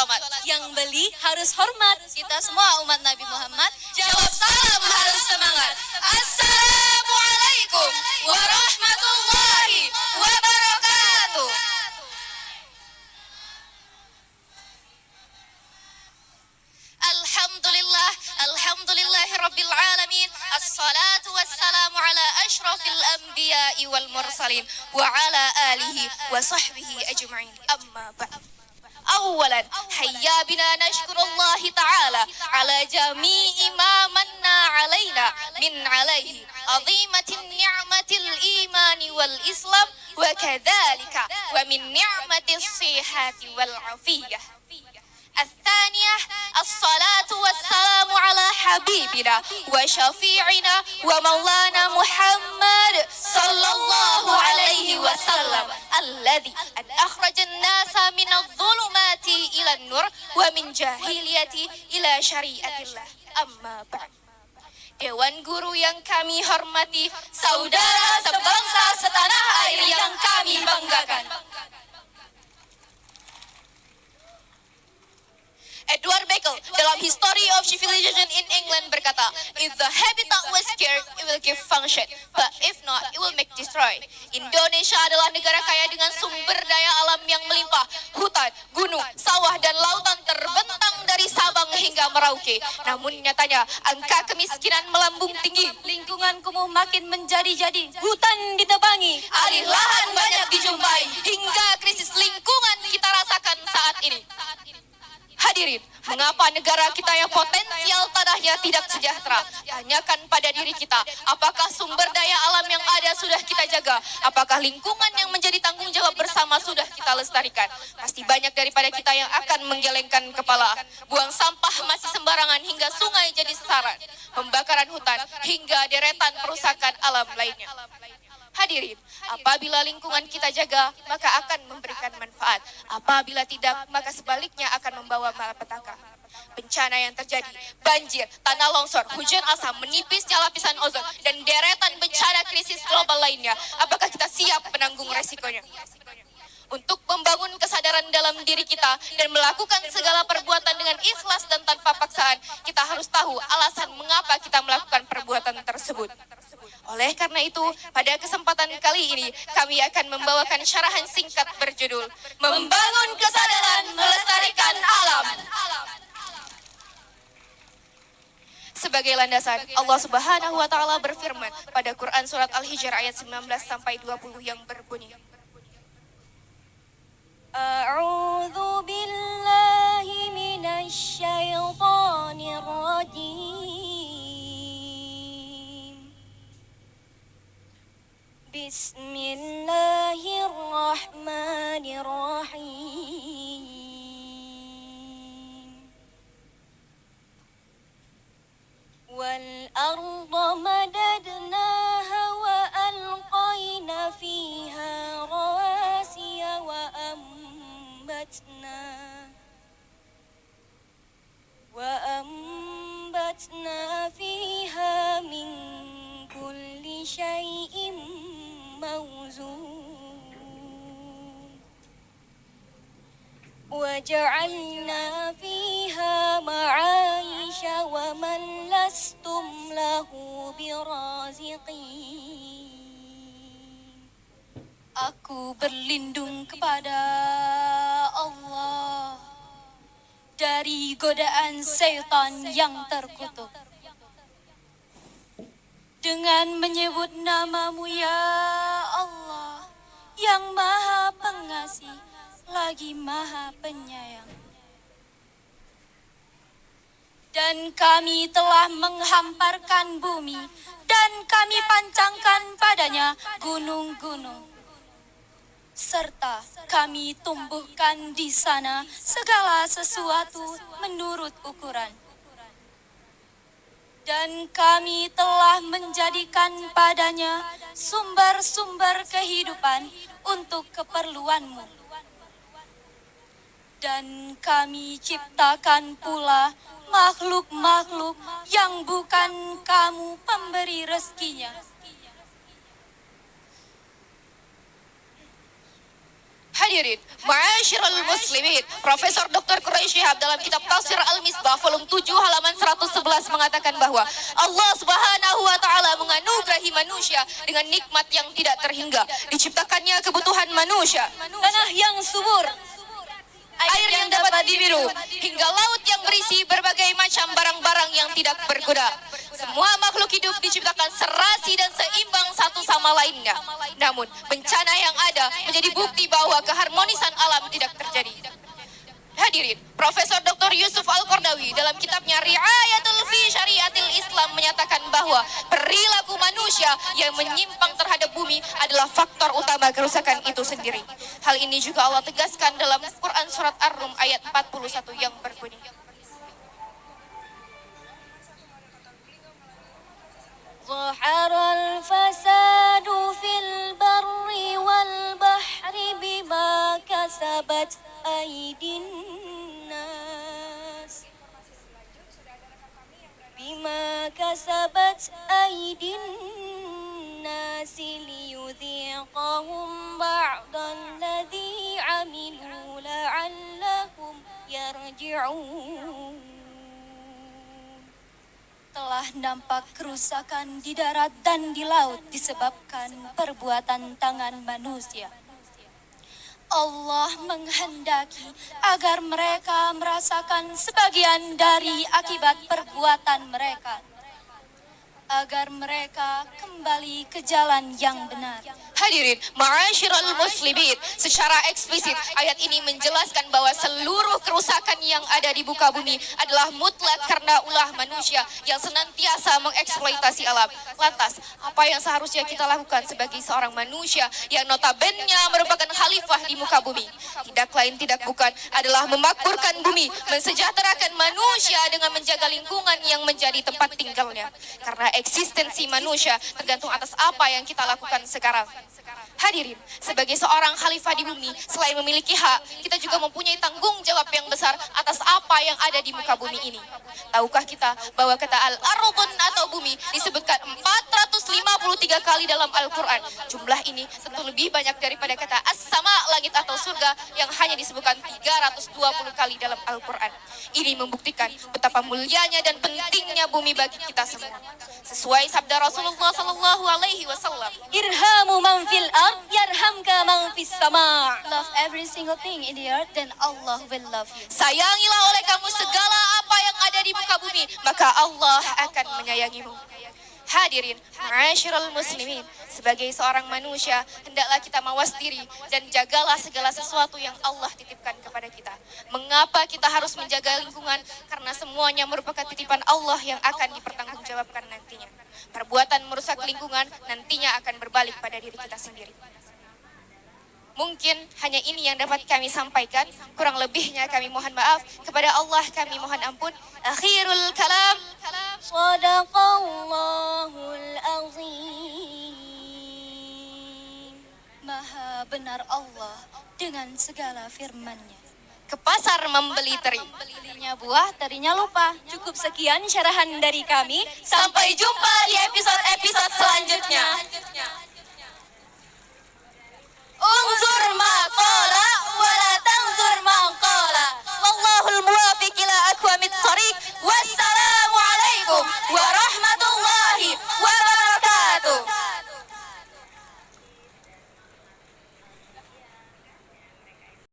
tomat. Yang beli harus hormat. Kita semua umat Nabi Muhammad jawab salam harus semangat. Assalamualaikum warahmatullahi wabarakatuh. Alhamdulillahi rabbil alamin. Assalatu wassalamu ala ashrafil anbiya'i wal mursalin wa ala alihi wa sahbihi ajma'in. Amma ba'd. أولا حيا بنا نشكر الله تعالى على جميع ما من علينا من عليه عظيمة النعمة الإيمان والإسلام وكذلك ومن نعمة الصحة والعافية. الثانية الصلاة والسلام على حبيبنا وشفيعنا ومولانا محمد صلى الله عليه وسلم الذي أخرج الناس من الظلمات إلى النور ومن جاهلية إلى شريعة الله. أما بعد. Dewan Guru yang kami hormati, saudara sebangsa setanah air yang kami banggakan. Edward Beckel dalam History of Civilization in England berkata, if the habitat was scarce, it will give function, but if not, it will make destroy. Indonesia adalah negara kaya dengan sumber daya alam yang melimpah. Hutan, gunung, sawah, dan lautan terbentang dari Sabang hingga Merauke. Namun nyatanya, angka kemiskinan melambung tinggi. Lingkungan kumuh makin menjadi-jadi. Hutan ditebangi. Alih lahan banyak dijumpai. Hingga krisis lingkungan kita rasakan saat ini. Hadirin, mengapa negara kita yang potensial tanahnya tidak sejahtera? Tanyakan pada diri kita, apakah sumber daya alam yang ada sudah kita jaga? Apakah lingkungan yang menjadi tanggung jawab bersama sudah kita lestarikan? Pasti banyak daripada kita yang akan menggelengkan kepala. Buang sampah masih sembarangan hingga sungai jadi sesaran. Pembakaran hutan hingga deretan perusakan alam lainnya. Hadirin, apabila lingkungan kita jaga, maka akan memberikan manfaat. Apabila tidak, maka sebaliknya akan membawa malapetaka. Bencana yang terjadi, banjir, tanah longsor, hujan asam, menipisnya lapisan ozon, dan deretan bencana krisis global lainnya. Apakah kita siap menanggung resikonya? Untuk membangun kesadaran dalam diri kita dan melakukan segala perbuatan dengan ikhlas dan tanpa paksaan, kita harus tahu alasan mengapa kita melakukan perbuatan tersebut. Oleh karena itu, pada kesempatan kali ini, kami akan membawakan syarahan singkat berjudul Membangun Kesadaran Melestarikan Alam. Sebagai landasan, Allah Subhanahu wa Ta'ala berfirman pada Quran Surat Al-Hijr ayat 19-20 yang berbunyi, A'udzu billahi minasy syaithanir rajim. Bismillahirrahmanirrahim. Wal arda madadnaha wa alqayna fiha rawasiya wa ambatna fiha min kulli syai'in mawzun wa ja'alna fiha ma'aisha wa man lastum lahu biraziqin. Aku berlindung kepada Allah dari godaan syaitan yang terkutuk. Dengan menyebut namamu ya Allah, yang maha pengasih lagi maha penyayang. Dan kami telah menghamparkan bumi dan kami pancangkan padanya gunung-gunung. Serta kami tumbuhkan di sana segala sesuatu menurut ukuran. Dan kami telah menjadikan padanya sumber-sumber kehidupan untuk keperluanmu. Dan kami ciptakan pula makhluk-makhluk yang bukan kamu pemberi rezekinya. Hadirin, ma'asyiral muslimin, Profesor Dr. Quraisy Shihab dalam kitab Tafsir Al-Misbah volume 7 halaman 111 mengatakan bahwa Allah Subhanahu wa taala menganugerahi manusia dengan nikmat yang tidak terhingga. Diciptakannya kebutuhan manusia, Tanah yang subur, air yang dapat diminum, hingga laut yang berisi berbagai macam barang-barang yang tidak berguna. Semua makhluk hidup diciptakan serasi dan seimbang satu sama lainnya. Namun, bencana yang ada menjadi bukti bahwa keharmonisan alam tidak terjadi. Hadirin, Profesor Dr. Yusuf Al-Qardawi dalam kitabnya Ri'ayatul fi Syariatil Islam menyatakan bahwa perilaku manusia yang menyimpang terhadap bumi adalah faktor utama kerusakan itu sendiri. Hal ini juga Allah tegaskan dalam Quran Surat Ar-Rum ayat 41 yang berbunyi, ظهر الفساد في البر والبحر بما كسبت أيدي الناس ليذيقهم بعض الذي عملوا لعلهم يرجعون. Telah nampak kerusakan di darat dan di laut disebabkan perbuatan tangan manusia. Allah menghendaki agar mereka merasakan sebagian dari akibat perbuatan mereka, agar mereka kembali ke jalan yang benar. Hadirin, ma'asyiral muslimin, secara eksplisit ayat ini menjelaskan bahwa seluruh kerusakan yang ada di muka bumi adalah mutlak karena ulah manusia yang senantiasa mengeksploitasi alam. Lantas, apa yang seharusnya kita lakukan sebagai seorang manusia yang notabene merupakan khalifah di muka bumi? Tidak lain tidak bukan adalah memakmurkan bumi, mensejahterakan manusia dengan menjaga lingkungan yang menjadi tempat tinggalnya. Karena eksistensi manusia tergantung atas apa yang kita lakukan sekarang. Hadirin, sebagai seorang khalifah di bumi, selain memiliki hak, kita juga mempunyai tanggung jawab yang besar atas apa yang ada di muka bumi ini. Tahukah kita bahwa kata al-ardun atau bumi disebutkan 453 kali dalam Al-Quran. Jumlah ini tentu lebih banyak daripada kata as-sama, langit atau surga, yang hanya disebutkan 320 kali dalam Al-Quran. Ini membuktikan betapa mulianya dan pentingnya bumi bagi kita semua. Sesuai sabda Rasulullah Sallallahu Alaihi Wasallam, Irhamu man fil ard yarhamka man fis sama. Love every single thing in the earth, then Allah will love you. sayangilah oleh kamu segala apa yang ada di muka bumi, maka Allah akan menyayangimu. Hadirin, ma'asyiral muslimin, sebagai seorang manusia, hendaklah kita mawas diri dan jagalah segala sesuatu yang Allah titipkan kepada kita. Mengapa kita harus menjaga lingkungan? Karena semuanya merupakan titipan Allah yang akan dipertanggungjawabkan nantinya. Perbuatan merusak lingkungan nantinya akan berbalik pada diri kita sendiri. Mungkin hanya ini yang dapat kami sampaikan. Kurang lebihnya kami mohon maaf. Kepada Allah kami mohon ampun. Akhirul kalam. Sadaqallahul azim. Maha benar Allah dengan segala firman-Nya. Ke pasar membeli teri. Belinya buah, terinya lupa. Cukup sekian syarahan dari kami. Sampai jumpa di episode-episode selanjutnya.